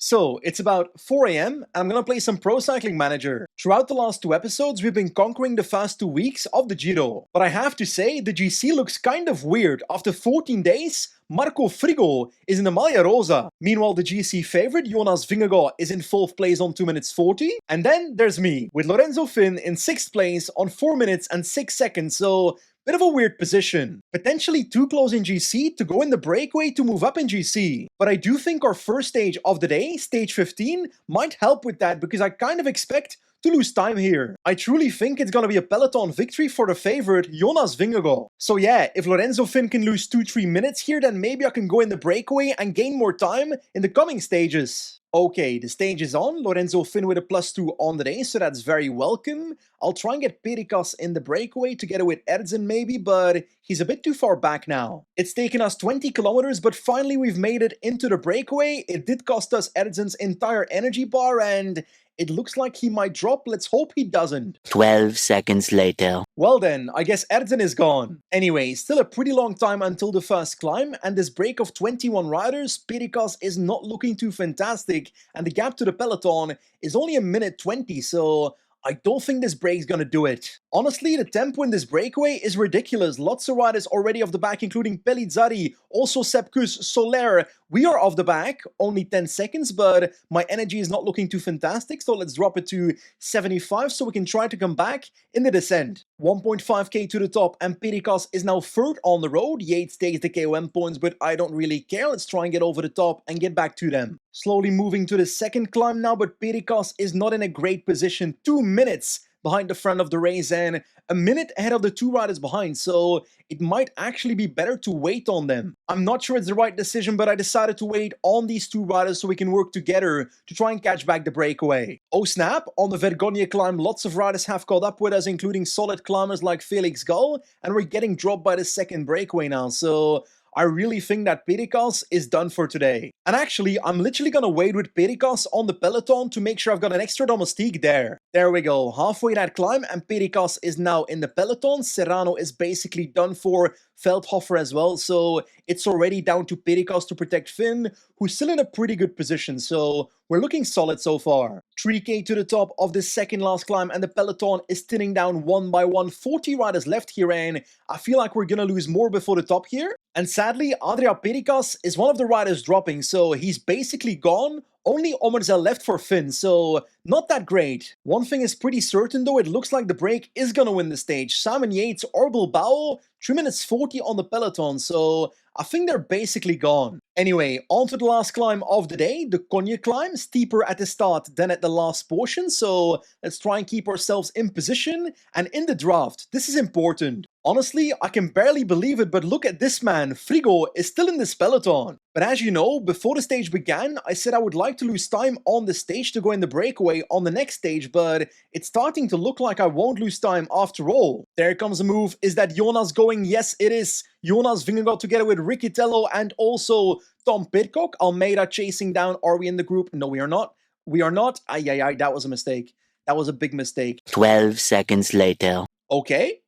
So, it's about 4 AM, and I'm gonna play some Pro Cycling Manager. Throughout the last 2 episodes, we've been conquering the first 2 weeks of the Giro. But I have to say, the GC looks kind of weird. After 14 days, Marco Frigo is in the Maglia Rosa. Meanwhile, the GC favorite, Jonas Vingegaard, is in 4th place on 2 minutes 40. And then there's me, with Lorenzo Finn in 6th place on 4 minutes and 6 seconds, so bit of a weird position. Potentially too close in GC to go in the breakaway to move up in GC. But I do think our first stage of the day, stage 15, might help with that because I kind of expect to lose time here. I truly think it's gonna be a peloton victory for the favorite, Jonas Vingegaard. So yeah, if Lorenzo Finn can lose 2-3 minutes here, then maybe I can go in the breakaway and gain more time in the coming stages. Okay, the stage is on. Lorenzo Finn with a +2 on the day, so that's very welcome. I'll try and get Perikas in the breakaway together with Erzen maybe, but he's a bit too far back now. It's taken us 20 kilometers, but finally we've made it into the breakaway. It did cost us Erzen's entire energy bar, and it looks like he might drop. Let's hope he doesn't. 12 seconds later. Well then, I guess Erzen is gone. Anyway, still a pretty long time until the first climb, and this break of 21 riders, Perikas is not looking too fantastic, and the gap to the peloton is only 1:20, so I don't think this break's gonna do it. Honestly, the tempo in this breakaway is ridiculous. Lots of riders already off the back, including Pellizzari, also Sepkus, Soler. We are off the back, only 10 seconds, but my energy is not looking too fantastic, so let's drop it to 75 so we can try to come back in the descent. 1.5k to the top, and Perikas is now 3rd on the road. Yates takes the KOM points, but I don't really care. Let's try and get over the top and get back to them. Slowly moving to the second climb now, but Perikas is not in a great position. 2 minutes behind the front of the race and a minute ahead of the 2 riders behind, so it might actually be better to wait on them. I'm not sure it's the right decision, but I decided to wait on these 2 riders so we can work together to try and catch back the breakaway. Oh snap, on the Vergogne climb, lots of riders have caught up with us, including solid climbers like Felix Gall, and we're getting dropped by the second breakaway now, so I really think that Perikas is done for today. And actually, I'm literally gonna wait with Perikas on the peloton to make sure I've got an extra domestique there. There we go, halfway that climb, and Perikas is now in the peloton. Serrano is basically done for, Feldhofer as well, so it's already down to Perikas to protect Finn, who's still in a pretty good position, so we're looking solid so far. 3k to the top of the second last climb, and the peloton is thinning down one by one. 40 riders left here, and I feel like we're gonna lose more before the top here. And sadly, Andrea Perikas is one of the riders dropping, so he's basically gone. Only Omerzel left for Finn, so not that great. One thing is pretty certain though, it looks like the break is gonna win the stage. Simon Yates or Bilbao, 3 minutes 40 on the peloton, so I think they're basically gone. Anyway, on to the last climb of the day, the Cogne climb, steeper at the start than at the last portion, so let's try and keep ourselves in position and in the draft. This is important. Honestly, I can barely believe it, but look at this man, Frigo is still in this peloton. But as you know, before the stage began, I said I would like to lose time on the stage to go in the breakaway on the next stage, but it's starting to look like I won't lose time after all. There comes a move. Is that Jonas going? Yes, it is. Jonas Vingegaard together with Riccitello and also Tom Pidcock. Almeida chasing down. Are we in the group? No, we are not. We are not. Ay, that was a mistake. That was a big mistake. 12 seconds later. Okay,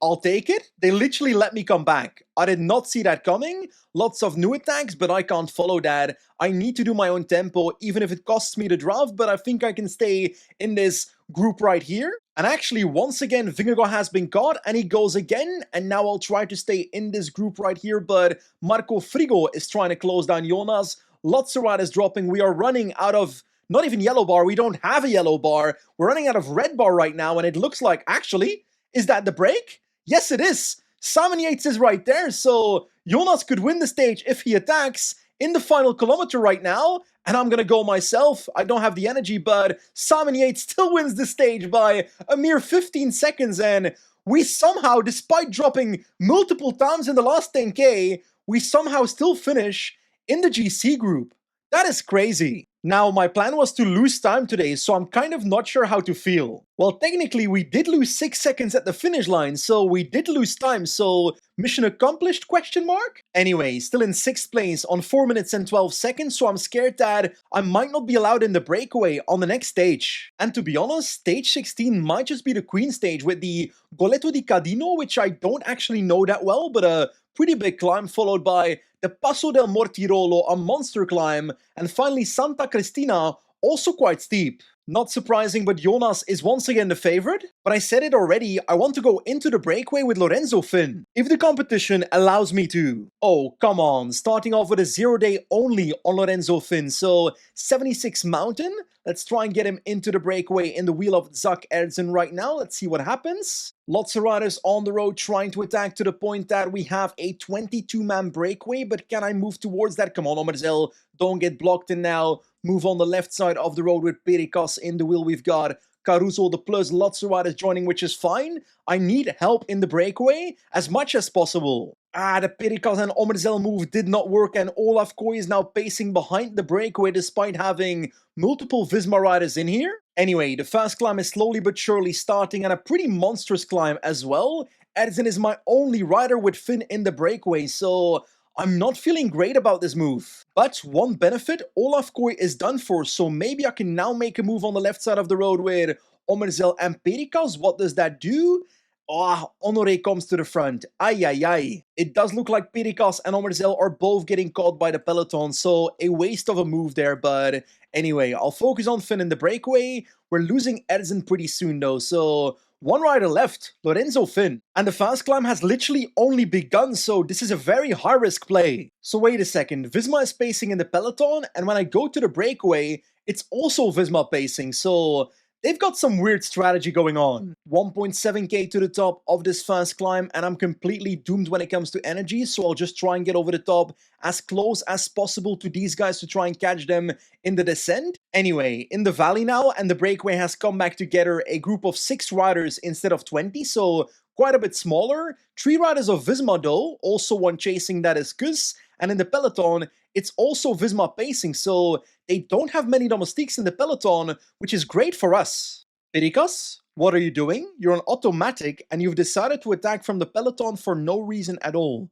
I'll take it. They literally let me come back. I did not see that coming. Lots of new attacks, but I can't follow that. I need to do my own tempo, even if it costs me the draft, but I think I can stay in this group right here. And actually, once again, Vingegaard has been caught, and he goes again, and now I'll try to stay in this group right here, but Marco Frigo is trying to close down Jonas. Lots of riders dropping. We are running out of not even yellow bar. We don't have a yellow bar. We're running out of red bar right now, and it looks like, actually, is that the break? Yes, it is. Simon Yates is right there, so Jonas could win the stage if he attacks in the final kilometer right now, and I'm gonna go myself. I don't have the energy, but Simon Yates still wins the stage by a mere 15 seconds, and we somehow, despite dropping multiple times in the last 10k, we somehow still finish in the GC group. That is crazy. Now, my plan was to lose time today, so I'm kind of not sure how to feel. Well, technically, we did lose 6 seconds at the finish line, so we did lose time, so mission accomplished, question mark? Anyway, still in 6th place on 4 minutes and 12 seconds, so I'm scared that I might not be allowed in the breakaway on the next stage. And to be honest, stage 16 might just be the Queen stage with the Goletto di Cadino, which I don't actually know that well, but pretty big climb, followed by the Passo del Mortirolo, a monster climb, and finally Santa Cristina, also quite steep. Not surprising, but Jonas is once again the favorite. But I said it already, I want to go into the breakaway with Lorenzo Finn, if the competition allows me to. Oh, come on, starting off with a 0 day only on Lorenzo Finn, so 76 Mountain. Let's try and get him into the breakaway in the wheel of Zak Erzen right now. Let's see what happens. Lots of riders on the road trying to attack to the point that we have a 22-man breakaway, but can I move towards that? Come on, Omerzel, don't get blocked in now. Move on the left side of the road with Perikas in the wheel. We've got Caruso, the plus, lots of riders joining, which is fine. I need help in the breakaway as much as possible. The Perikas and Omerzel move did not work, and Olaf Koy is now pacing behind the breakaway despite having multiple Visma riders in here. Anyway, the fast climb is slowly but surely starting, and a pretty monstrous climb as well. Erzen is my only rider with Finn in the breakaway, so I'm not feeling great about this move. But one benefit, Olaf Koy is done for, so maybe I can now make a move on the left side of the road with Omerzel and Perikas. What does that do? Honoré comes to the front. Ay, ay, ay. It does look like Perikas and Omerzel are both getting caught by the peloton, so a waste of a move there, but anyway, I'll focus on Finn in the breakaway. We're losing Erzen pretty soon though, so one rider left, Lorenzo Finn. And the fast climb has literally only begun, so this is a very high-risk play. So wait a second, Visma is pacing in the peloton, and when I go to the breakaway, it's also Visma pacing, so they've got some weird strategy going on. 1.7k to the top of this fast climb, and I'm completely doomed when it comes to energy, so I'll just try and get over the top as close as possible to these guys to try and catch them in the descent. Anyway, in the valley now, and the breakaway has come back together, a group of 6 riders instead of 20, so quite a bit smaller. 3 riders of Visma though, also one chasing, that is Kus, and in the peloton, it's also Visma pacing, so they don't have many domestiques in the peloton, which is great for us. Perikas, what are you doing? You're on automatic and you've decided to attack from the peloton for no reason at all.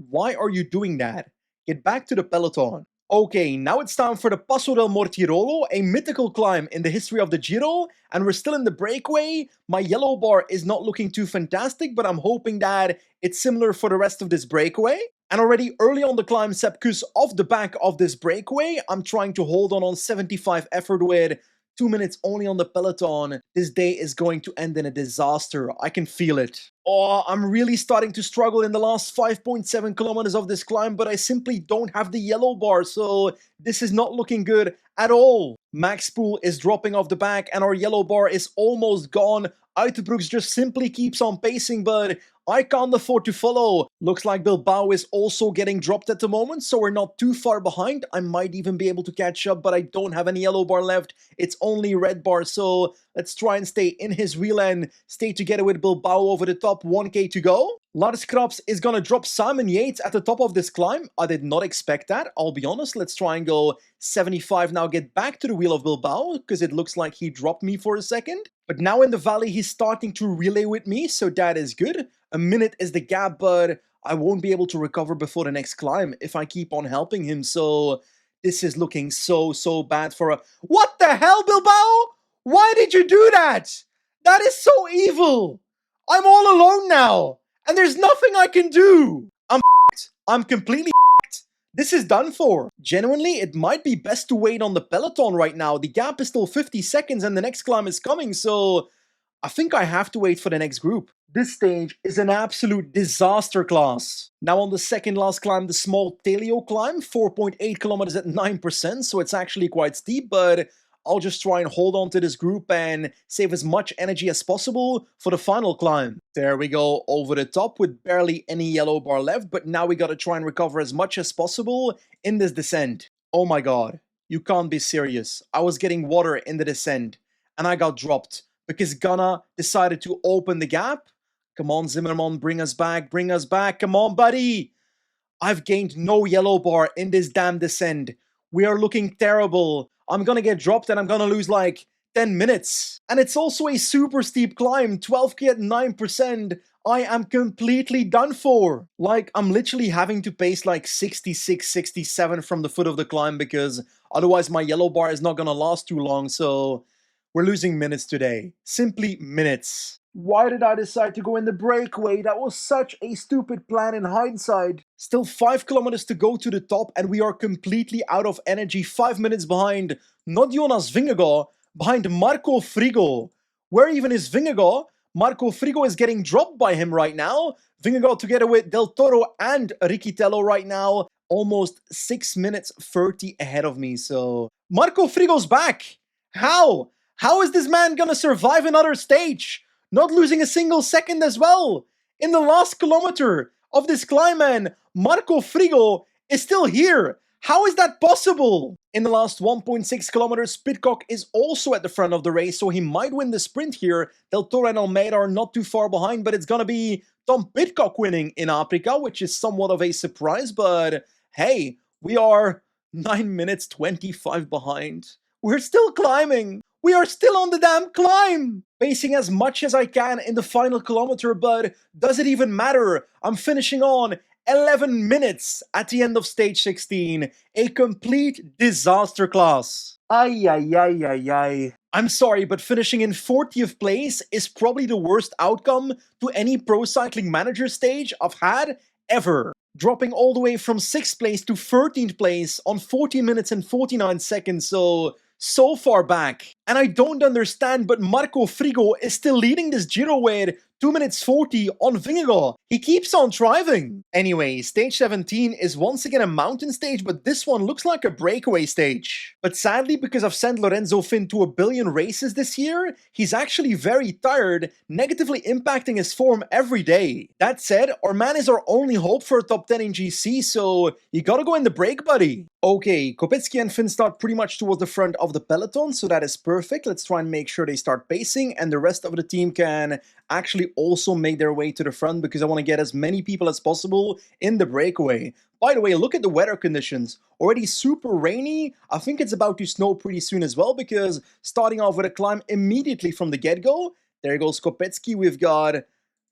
Why are you doing that? Get back to the peloton. Okay, now it's time for the Passo del Mortirolo, a mythical climb in the history of the Giro, and we're still in the breakaway. My yellow bar is not looking too fantastic, but I'm hoping that it's similar for the rest of this breakaway. And already early on the climb, Sepp Kuss off the back of this breakaway. I'm trying to hold on 75 effort with 2 minutes only on the peloton. This day is going to end in a disaster. I can feel it. I'm really starting to struggle in the last 5.7 kilometers of this climb, but I simply don't have the yellow bar, so this is not looking good at all. Max Pool is dropping off the back, and our yellow bar is almost gone. Uiterbrooks just simply keeps on pacing, but I can't afford to follow. Looks like Bilbao is also getting dropped at the moment, so we're not too far behind. I might even be able to catch up, but I don't have any yellow bar left. It's only red bar, so let's try and stay in his wheel and stay together with Bilbao over the top. 1k to go. Lars Krabs is gonna drop Simon Yates at the top of this climb. I did not expect that, I'll be honest. Let's try and go 75 now, get back to the wheel of Bilbao, because it looks like he dropped me for a second. But now in the valley, he's starting to relay with me, so that is good. A minute is the gap, but I won't be able to recover before the next climb if I keep on helping him, so this is looking so bad for a... What the hell, Bilbao? Why did you do that? That is so evil! I'm all alone now, and there's nothing I can do! I'm f***ed. I'm completely f***ed. This is done for. Genuinely, it might be best to wait on the peloton right now. The gap is still 50 seconds and the next climb is coming, so I think I have to wait for the next group. This stage is an absolute disaster class. Now on the second last climb, the small Telio climb, 4.8 kilometers at 9%, so it's actually quite steep, but I'll just try and hold on to this group and save as much energy as possible for the final climb. There we go, over the top with barely any yellow bar left, but now we gotta try and recover as much as possible in this descent. Oh my god, you can't be serious. I was getting water in the descent, and I got dropped because Ghana decided to open the gap. Come on, Zimmerman, bring us back, come on, buddy! I've gained no yellow bar in this damn descent. We are looking terrible. I'm gonna get dropped and I'm gonna lose like 10 minutes. And it's also a super steep climb, 12k at 9%. I am completely done for. Like, I'm literally having to pace like 66, 67 from the foot of the climb because otherwise my yellow bar is not gonna last too long, so We're losing minutes today. Simply minutes. Why did I decide to go in the breakaway? That was such a stupid plan in hindsight. Still 5 kilometers to go to the top and we are completely out of energy. 5 minutes behind, not Jonas Vingegaard, behind Marco Frigo. Where even is Vingegaard? Marco Frigo is getting dropped by him right now. Vingegaard together with Del Toro and Riccitello right now. Almost 6 minutes 30 ahead of me, so... Marco Frigo's back! How? How is this man gonna survive another stage? Not losing a single second as well. In the last kilometer of this climb, man, Marco Frigo is still here. How is that possible? In the last 1.6 kilometers, Pidcock is also at the front of the race, so he might win the sprint here. Del Toro and Almeida are not too far behind, but it's gonna be Tom Pidcock winning in Africa, which is somewhat of a surprise, but hey, we are 9 minutes 25 behind. We're still climbing. We are still on the damn climb! Pacing as much as I can in the final kilometer, but does it even matter? I'm finishing on 11 minutes at the end of stage 16. A complete disaster class. Ay, ay, ay, ay, ay. I'm sorry, but finishing in 40th place is probably the worst outcome to any Pro Cycling Manager stage I've had ever. Dropping all the way from 6th place to 13th place on 14 minutes and 49 seconds, so far back. And I don't understand, but Marco Frigo is still leading this Giro with 2 minutes 40 on Vingegaard. He keeps on driving. Anyway, stage 17 is once again a mountain stage, but this one looks like a breakaway stage. But sadly, because I've sent Lorenzo Finn to 1 billion races this year, he's actually very tired, negatively impacting his form every day. That said, our man is our only hope for a top 10 in GC, so you gotta go in the break, buddy. Okay, Kopecky and Finn start pretty much towards the front of the peloton, so that is perfect. Let's try and make sure they start pacing, and the rest of the team can actually also make their way to the front because I want to get as many people as possible in the breakaway. By the way, look at the weather conditions. Already super rainy. I think it's about to snow pretty soon as well because starting off with a climb immediately from the get-go. There goes Kopecky. We've got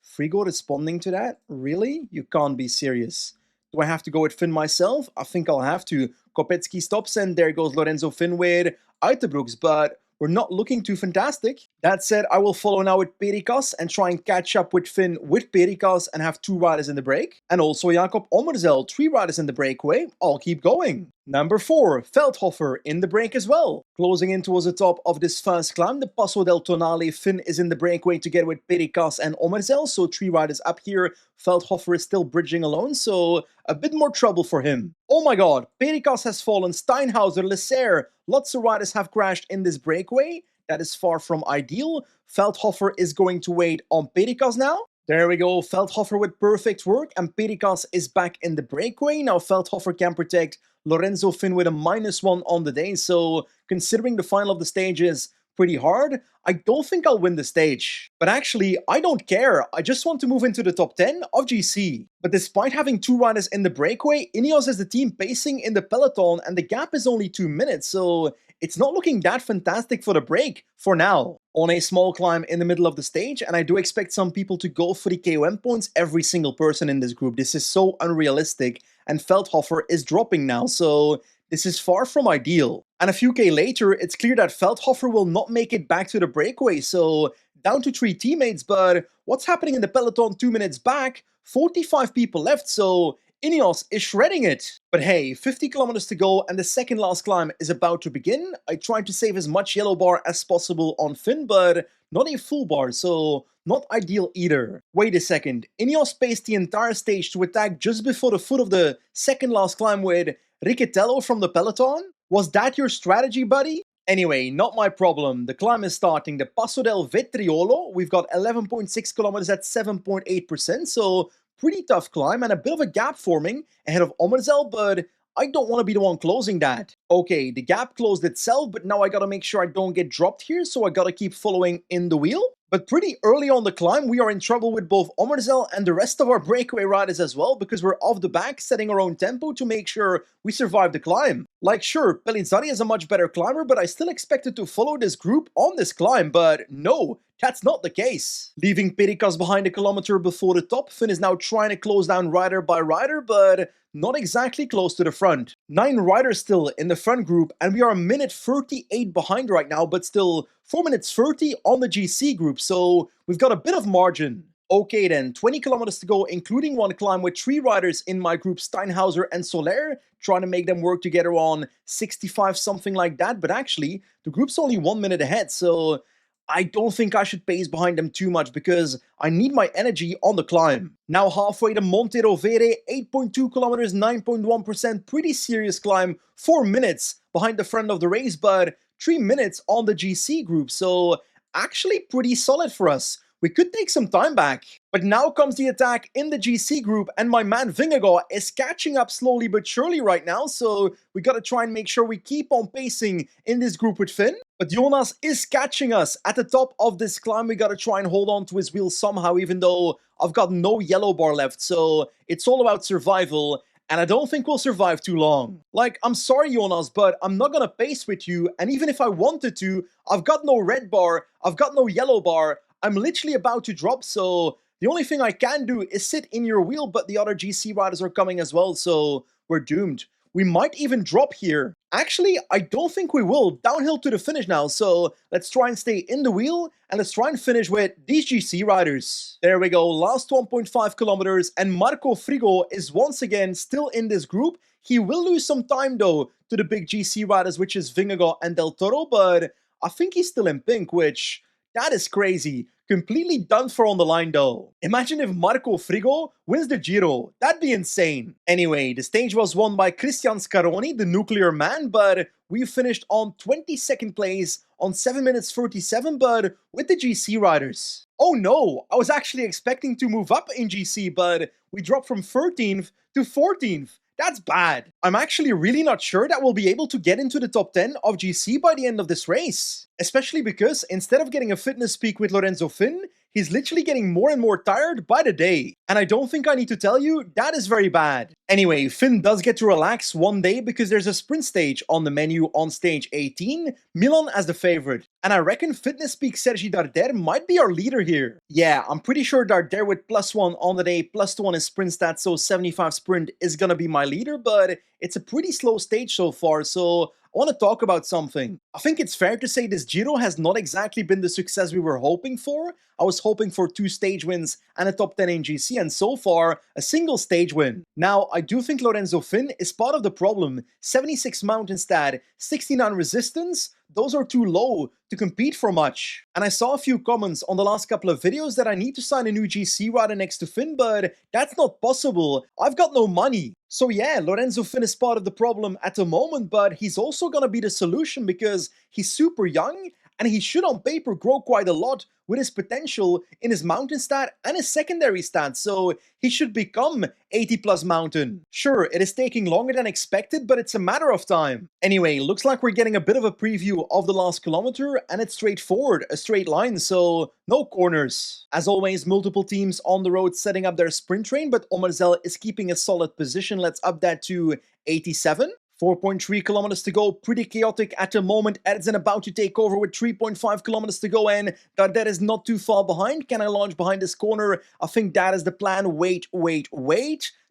Frigo responding to that. Really? You can't be serious. Do I have to go with Finn myself? I think I'll have to. Kopecky stops and there goes Lorenzo Finn with Uiterbrooks, but we're not looking too fantastic. That said, I will follow now with Perikas and try and catch up with Finn with Perikas and have 2 riders in the break. And also Jakob Ommerzel, 3 riders in the breakaway. I'll keep going. Number 4, Veldhofer in the break as well. Closing in towards the top of this first climb, the Passo del Tonale. Finn is in the breakaway together with Perikas and Ommerzel, so 3 riders up here. Veldhofer is still bridging alone, so a bit more trouble for him. Oh my god, Perikas has fallen, Steinhauser, Lesser, lots of riders have crashed in this breakaway. That is far from ideal. Veldhofer is going to wait on Perikas now. There we go, Veldhofer with perfect work, and Perikas is back in the breakaway. Now Veldhofer can protect Lorenzo Finn with a -1 on the day, so considering the final of the stage is pretty hard, I don't think I'll win the stage. But actually, I don't care, I just want to move into the top 10 of GC. But despite having 2 riders in the breakaway, Ineos is the team pacing in the peloton and the gap is only 2 minutes, so it's not looking that fantastic for the break, for now. On a small climb in the middle of the stage, and I do expect some people to go for the KOM points, every single person in this group. This is so unrealistic, and Veldhofer is dropping now, so this is far from ideal. And a few K later, it's clear that Veldhofer will not make it back to the breakaway, so down to 3 teammates, but what's happening in the peloton 2 minutes back? 45 people left, so Ineos is shredding it. But hey, 50 kilometers to go and the second last climb is about to begin. I tried to save as much yellow bar as possible on Finn, but not a full bar, so not ideal either. Wait a second, Ineos paced the entire stage to attack just before the foot of the second last climb with Riccitello from the peloton? Was that your strategy, buddy? Anyway, not my problem. The climb is starting. The Passo del Vetriolo. We've got 11.6 kilometers at 7.8%, so pretty tough climb and a bit of a gap forming ahead of Ommerzel, but I don't want to be the one closing that. Okay, the gap closed itself, but now I gotta make sure I don't get dropped here, so I gotta keep following in the wheel. But pretty early on the climb, we are in trouble with both Ommerzel and the rest of our breakaway riders as well, because we're off the back, setting our own tempo to make sure we survive the climb. Like, sure, Pellizzari is a much better climber, but I still expected to follow this group on this climb, but no, that's not the case. Leaving Perikas behind a kilometer before the top, Finn is now trying to close down rider by rider, but not exactly close to the front. 9 riders still in the front group, and we are a minute 38 behind right now, but still 4 minutes 30 on the GC group, so we've got a bit of margin. Okay then, 20 kilometers to go, including one climb with 3 riders in my group, Steinhauser and Soler, trying to make them work together on 65, something like that, but actually, the group's only 1 minute ahead, so I don't think I should pace behind them too much because I need my energy on the climb. Now halfway to Monte Rovere, 8.2 kilometers, 9.1%, pretty serious climb, 4 minutes behind the front of the race, but 3 minutes on the GC group, so actually pretty solid for us. We could take some time back. But now comes the attack in the GC group, and my man Vingegaard is catching up slowly but surely right now, so we gotta try and make sure we keep on pacing in this group with Finn. But Jonas is catching us at the top of this climb. We gotta try and hold on to his wheel somehow, even though I've got no yellow bar left, so it's all about survival. And I don't think we'll survive too long. Like, I'm sorry Jonas, but I'm not gonna pace with you, and even if I wanted to, I've got no red bar, I've got no yellow bar, I'm literally about to drop, so the only thing I can do is sit in your wheel, but the other GC riders are coming as well, so we're doomed. We might even drop here. Actually, I don't think we will. Downhill to the finish now, so let's try and stay in the wheel, and let's try and finish with these GC riders. There we go, last 1.5 kilometers, and Marco Frigo is once again still in this group. He will lose some time though to the big GC riders, which is Vingegaard and Del Toro, but I think he's still in pink, which, that is crazy. Completely done for on the line though. Imagine if Marco Frigo wins the Giro. That'd be insane. Anyway, the stage was won by Cristian Scaroni, the nuclear man, but we finished on 22nd place on 7 minutes 37, but with the GC riders. Oh no, I was actually expecting to move up in GC, but we dropped from 13th to 14th. That's bad. I'm actually really not sure that we'll be able to get into the top 10 of GC by the end of this race. Especially because instead of getting a fitness peak with Lorenzo Finn, he's literally getting more and more tired by the day. And I don't think I need to tell you, that is very bad. Anyway, Finn does get to relax one day because there's a sprint stage on the menu on stage 18, Milan as the favorite. And I reckon fitness peak Sergi Darder might be our leader here. Yeah, I'm pretty sure Darder with +1 on the day, +1 is sprint stats, so 75 sprint is gonna be my leader, but it's a pretty slow stage so far, so I want to talk about something. I think it's fair to say this Giro has not exactly been the success we were hoping for. I was hoping for 2 stage wins and a top 10 in GC, and so far, a single stage win. Now, I do think Lorenzo Finn is part of the problem. 76 mountain stat, 69 resistance, those are too low to compete for much. And I saw a few comments on the last couple of videos that I need to sign a new GC rider next to Finn, but that's not possible. I've got no money. So yeah, Lorenzo Finn is part of the problem at the moment, but he's also gonna be the solution because he's super young and he should on paper grow quite a lot with his potential in his mountain stat and his secondary stats, so he should become 80 plus mountain. Sure, it is taking longer than expected, but it's a matter of time. Anyway, looks like we're getting a bit of a preview of the last kilometer, and it's straightforward, a straight line, so no corners. As always, multiple teams on the road setting up their sprint train, but Omerzel is keeping a solid position. Let's up that to 87. 4.3 kilometers to go, pretty chaotic at the moment. Edson about to take over with 3.5 kilometers to go, and Darder is not too far behind. Can I launch behind this corner? I think that is the plan. Wait.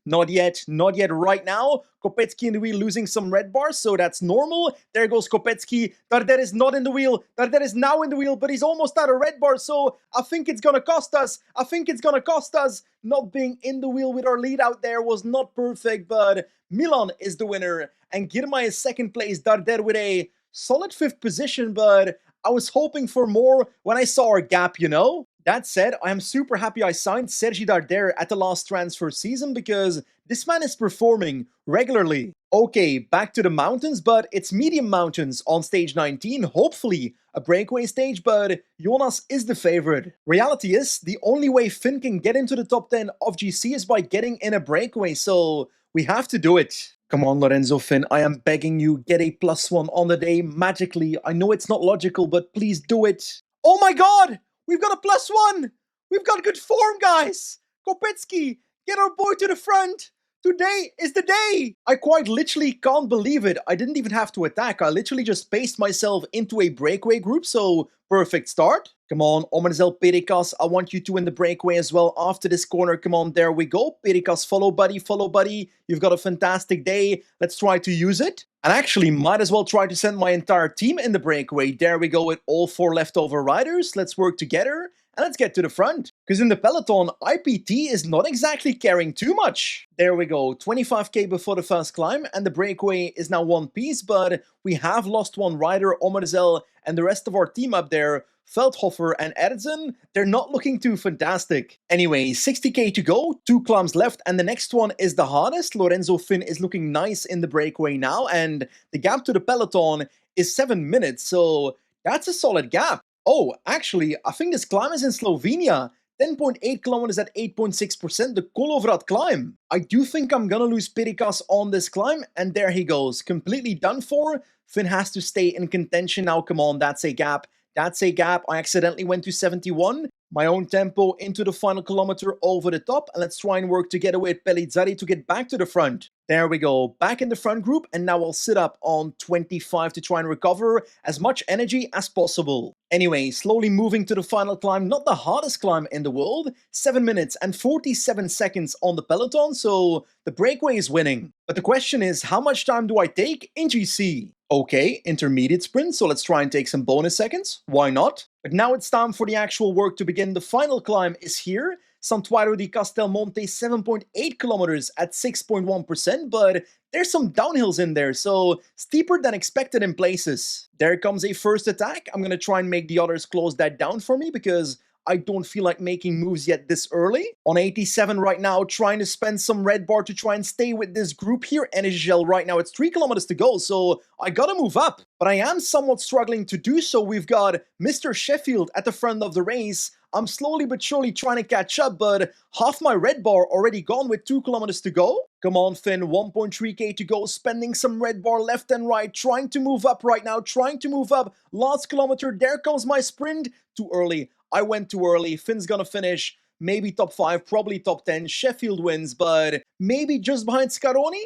Not yet right now. Kopetzky in the wheel losing some red bars, so that's normal. There goes Kopetzky. Darder is not in the wheel. Darder is now in the wheel, but he's almost out of red bar, so I think it's gonna cost us. Not being in the wheel with our lead out there was not perfect, but Milan is the winner, and Girma is second place. Darder with a solid 5th position, but I was hoping for more when I saw our gap, you know? That said, I am super happy I signed Sergi Darder at the last transfer season because this man is performing regularly. Okay, back to the mountains, but it's medium mountains on stage 19, hopefully a breakaway stage, but Jonas is the favorite. Reality is, the only way Finn can get into the top 10 of GC is by getting in a breakaway, so we have to do it. Come on, Lorenzo Finn, I am begging you, get a +1 on the day, magically. I know it's not logical, but please do it. Oh my god! We've got a +1! We've got good form, guys! Kopetzky, get our boy to the front! Today is the day! I quite literally can't believe it. I didn't even have to attack. I literally just paced myself into a breakaway group, so perfect start. Come on, Omenzel Perikas, I want you to win the breakaway as well after this corner. Come on, there we go. Perikas, follow buddy, follow buddy. You've got a fantastic day. Let's try to use it. And actually, might as well try to send my entire team in the breakaway. There we go with all 4 leftover riders. Let's work together. And let's get to the front, because in the peloton, IPT is not exactly carrying too much. There we go, 25k before the first climb, and the breakaway is now one piece, but we have lost one rider, Omerzel, and the rest of our team up there, Veldhofer and Erzen, they're not looking too fantastic. Anyway, 60k to go, 2 climbs left, and the next one is the hardest. Lorenzo Finn is looking nice in the breakaway now, and the gap to the peloton is 7 minutes, so that's a solid gap. Oh, actually, I think this climb is in Slovenia. 10.8 kilometers at 8.6%, the Kolovrad climb. I do think I'm gonna lose Perikas on this climb, and there he goes. Completely done for. Finn has to stay in contention now. Come on, that's a gap. That's a gap. I accidentally went to 71. My own tempo into the final kilometer over the top, and let's try and work together with Pellizzari to get back to the front. There we go, back in the front group, and now I'll sit up on 25 to try and recover as much energy as possible. Anyway, slowly moving to the final climb, not the hardest climb in the world, 7 minutes and 47 seconds on the peloton, so the breakaway is winning. But the question is, how much time do I take in GC? Okay, intermediate sprint, so let's try and take some bonus seconds, why not? But now it's time for the actual work to begin. The final climb is here. Santuario di Castelmonte, 7.8 kilometers at 6.1%, but there's some downhills in there, so steeper than expected in places. There comes a first attack. I'm gonna try and make the others close that down for me because I don't feel like making moves yet this early. On 87 right now, trying to spend some red bar to try and stay with this group here. Energy Gel right now, it's 3 kilometers to go, so I gotta move up. But I am somewhat struggling to do so. We've got Mr. Sheffield at the front of the race. I'm slowly but surely trying to catch up, but half my red bar already gone with 2 kilometers to go. Come on, Finn, 1.3k to go, spending some red bar left and right, trying to move up right now, trying to move up. Last kilometer, there comes my sprint. Too early. I went too early. Finn's gonna finish maybe top 5, probably top 10. Sheffield wins, but maybe just behind Scaroni?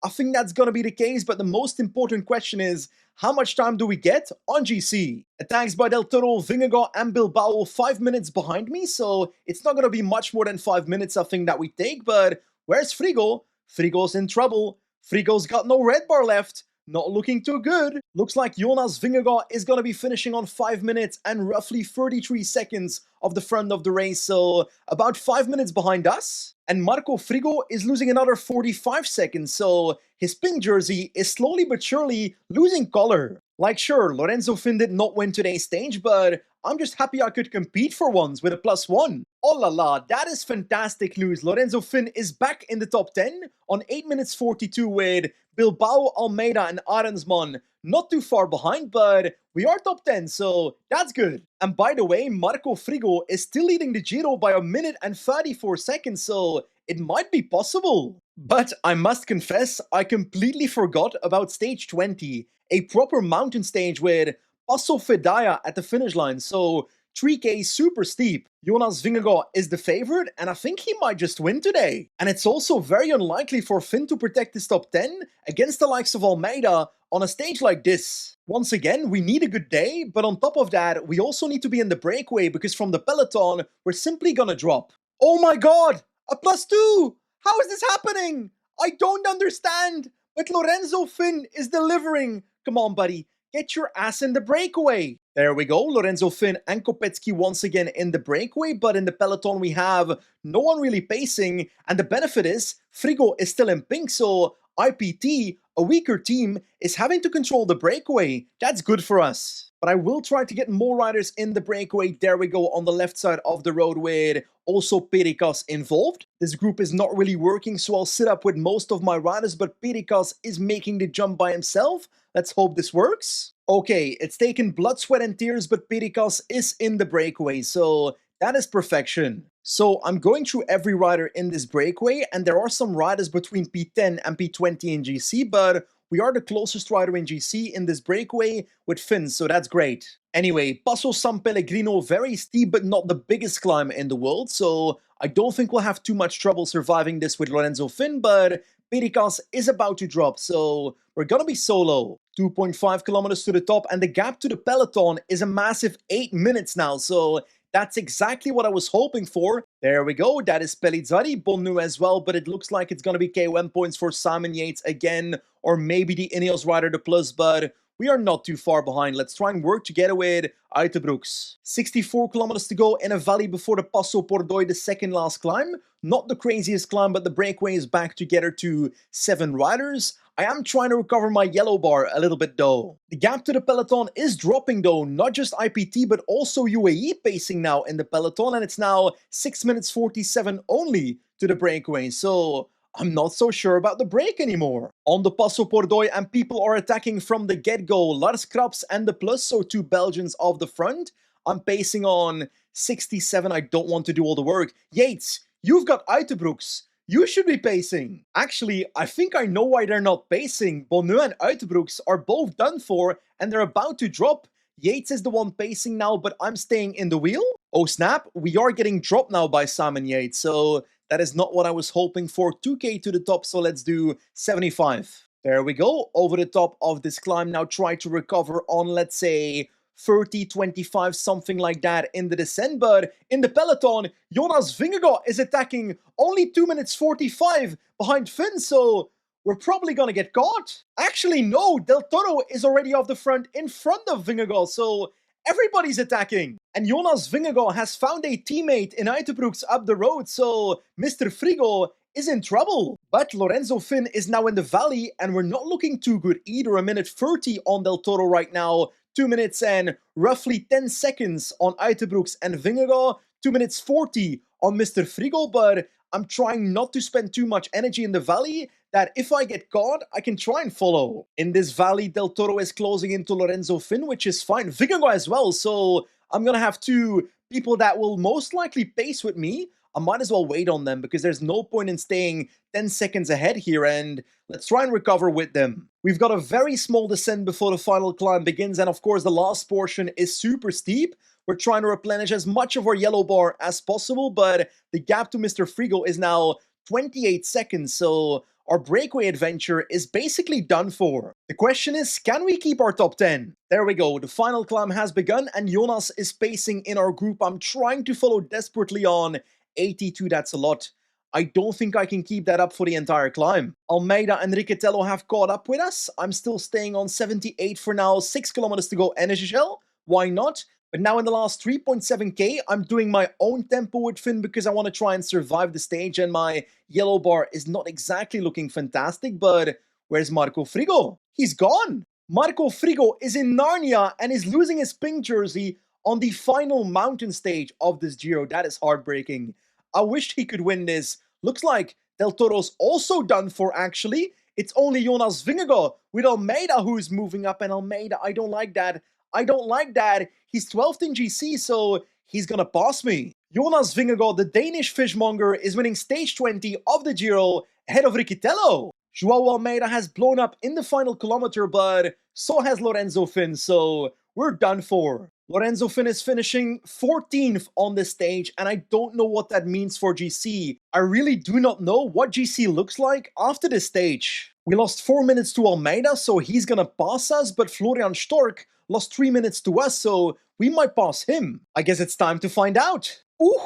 I think that's gonna be the case, but the most important question is, how much time do we get on GC? Attacks by Del Toro, Vingegaard and Bilbao 5 minutes behind me, so it's not gonna be much more than 5 minutes I think that we take, but where's Frigo? Frigo's in trouble. Frigo's got no red bar left. Not looking too good. Looks like Jonas Vingegaard is going to be finishing on 5 minutes and roughly 33 seconds of the front of the race, so about 5 minutes behind us. And Marco Frigo is losing another 45 seconds, so his pink jersey is slowly but surely losing color. Like sure, Lorenzo Finn did not win today's stage, but I'm just happy I could compete for once with a +1. Oh la la, that is fantastic news. Lorenzo Finn is back in the top 10 on 8 minutes 42 with Bilbao, Almeida and Arensman not too far behind, but we are top 10, so that's good. And by the way, Marco Frigo is still leading the Giro by 1 minute and 34 seconds, so it might be possible. But I must confess, I completely forgot about stage 20, a proper mountain stage with Passo Fedaya at the finish line, so 3k super steep. Jonas Vingegaard is the favorite, and I think he might just win today. And it's also very unlikely for Finn to protect his top 10 against the likes of Almeida on a stage like this. Once again, we need a good day, but on top of that, we also need to be in the breakaway because from the peloton, we're simply gonna drop. Oh my god! A +2! How is this happening? I don't understand! But Lorenzo Finn is delivering. Come on, buddy. Get your ass in the breakaway. There we go, Lorenzo Finn and Kopecky once again in the breakaway, but in the peloton we have no one really pacing, and the benefit is Frigo is still in pink, so IPT, a weaker team, is having to control the breakaway. That's good for us. But I will try to get more riders in the breakaway. There we go on the left side of the road with also Perikas involved. This group is not really working, so I'll sit up with most of my riders, but Perikas is making the jump by himself. Let's hope this works. Okay, it's taken blood, sweat and tears, but Perikas is in the breakaway, so that is perfection. So I'm going through every rider in this breakaway, and there are some riders between P10 and P20 in GC, but we are the closest rider in GC in this breakaway with Finn, so that's great. Anyway, Passo San Pellegrino, very steep but not the biggest climb in the world, so I don't think we'll have too much trouble surviving this with Lorenzo Finn, but Pericas is about to drop, so we're gonna be solo. 2.5 kilometers to the top, and the gap to the peloton is a massive 8 minutes now, so that's exactly what I was hoping for. There we go, that is Pellizzari, Bonnu as well, but it looks like it's gonna be KOM points for Simon Yates again, or maybe the Ineos rider, the Plus, but we are not too far behind. Let's try and work together with Uiterbroeks. 64 kilometers to go in a valley before the Passo Pordoi, the second last climb. Not the craziest climb, but the breakaway is back together to 7 riders. I am trying to recover my yellow bar a little bit though. The gap to the peloton is dropping though, not just IPT but also UAE pacing now in the peloton, and it's now 6 minutes 47 only to the breakaway, so I'm not so sure about the break anymore. On the Passo Pordoi, and people are attacking from the get-go. Lars Krabs and the Plus, so 2 Belgians off the front. I'm pacing on 67, I don't want to do all the work. Yates, you've got Uiterbroeks. You should be pacing. Actually, I think I know why they're not pacing. Bonnu and Uiterbroeks are both done for, and they're about to drop. Yates is the one pacing now, but I'm staying in the wheel. Oh snap, we are getting dropped now by Simon Yates, so that is not what I was hoping for. 2k to the top, so let's do 75. There we go, over the top of this climb. Now try to recover on, let's say, 30, 25, something like that in the descent, but in the peloton, Jonas Vingegaard is attacking only 2 minutes 45 behind Finn, so we're probably gonna get caught. Actually, no, Del Toro is already off the front in front of Vingegaard, so everybody's attacking. And Jonas Vingegaard has found a teammate in Uiterbroeks up the road, so Mr. Frigo is in trouble. But Lorenzo Finn is now in the valley, and we're not looking too good either. A minute 30 on Del Toro right now, 2 minutes and roughly 10 seconds on Uiterbroeks and Vingegaard, 2 minutes 40 on Mr. Frigo, but I'm trying not to spend too much energy in the valley, that if I get caught, I can try and follow. In this valley, Del Toro is closing into Lorenzo Finn, which is fine. Vingegaard as well, so I'm gonna have 2 people that will most likely pace with me. I might as well wait on them because there's no point in staying 10 seconds ahead here, and let's try and recover with them. We've got a very small descent before the final climb begins, and of course the last portion is super steep. We're trying to replenish as much of our yellow bar as possible, but the gap to Mr. Frigo is now 28 seconds, so our breakaway adventure is basically done for. The question is, can we keep our top 10? There we go, the final climb has begun, and Jonas is pacing in our group. I'm trying to follow desperately on 82, that's a lot. I don't think I can keep that up for the entire climb. Almeida and Riccitello have caught up with us. I'm still staying on 78 for now, 6 kilometers to go energy shell. Why not? But now in the last 3.7k, I'm doing my own tempo with Finn because I want to try and survive the stage, and my yellow bar is not exactly looking fantastic, but where's Marco Frigo? He's gone! Marco Frigo is in Narnia and is losing his pink jersey on the final mountain stage of this Giro. That is heartbreaking. I wished he could win this. Looks like Del Toro's also done for, actually. It's only Jonas Vingegaard with Almeida who's moving up, and Almeida, I don't like that. I don't like that. He's 12th in GC, so he's gonna pass me. Jonas Vingegaard, the Danish fishmonger, is winning stage 20 of the Giro ahead of Riccitello. Joao Almeida has blown up in the final kilometer, but so has Lorenzo Finn, so we're done for. Lorenzo Finn is finishing 14th on this stage, and I don't know what that means for GC. I really do not know what GC looks like after this stage. We lost 4 minutes to Almeida, so he's gonna pass us, but Florian Stork lost 3 minutes to us, so we might pass him. I guess it's time to find out. Ooh,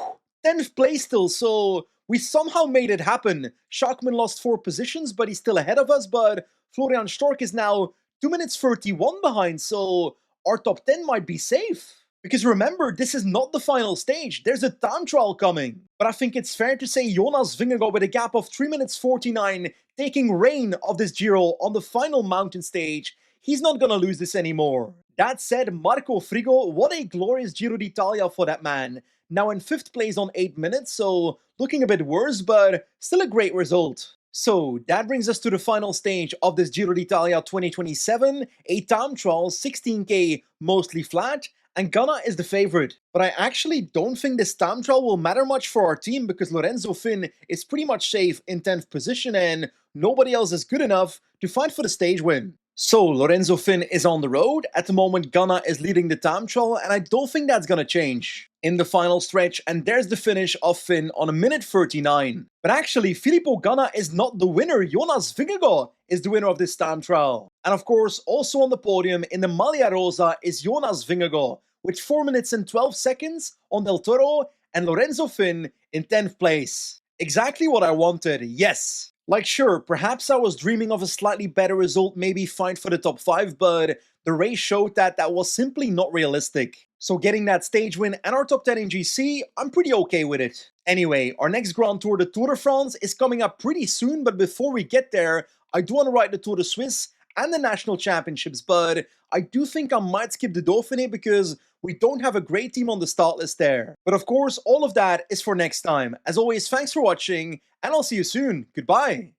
10th place still, so we somehow made it happen. Schachmann lost 4 positions, but he's still ahead of us, but Florian Stork is now 2 minutes 31 behind, so our top 10 might be safe. Because remember, this is not the final stage. There's a time trial coming. But I think it's fair to say Jonas Vingegaard with a gap of 3 minutes 49, taking reign of this Giro on the final mountain stage. He's not gonna lose this anymore. That said, Marco Frigo, what a glorious Giro d'Italia for that man. Now in 5th place on 8 minutes, so looking a bit worse, but still a great result. So that brings us to the final stage of this Giro d'Italia 2027, a time trial, 16k, mostly flat, and Ghana is the favorite. But I actually don't think this time trial will matter much for our team because Lorenzo Finn is pretty much safe in 10th position and nobody else is good enough to fight for the stage win. So Lorenzo Finn is on the road. At the moment, Ghana is leading the time trial, and I don't think that's gonna change. in the final stretch, and there's the finish of Finn on a minute 39. But actually, Filippo Ganna is not the winner, Jonas Vingegaard is the winner of this time trial. And of course, also on the podium in the Maglia Rosa is Jonas Vingegaard, with 4 minutes and 12 seconds on Del Toro, and Lorenzo Finn in 10th place. Exactly what I wanted, yes. Like sure, perhaps I was dreaming of a slightly better result, maybe fight for the top 5, but the race showed that that was simply not realistic. So getting that stage win and our top 10 in GC, I'm pretty okay with it. Anyway, our next Grand Tour, the Tour de France, is coming up pretty soon, but before we get there, I do want to ride the Tour de Suisse and the National Championships, but I do think I might skip the Dauphiné because we don't have a great team on the start list there. But of course, all of that is for next time. As always, thanks for watching, and I'll see you soon. Goodbye!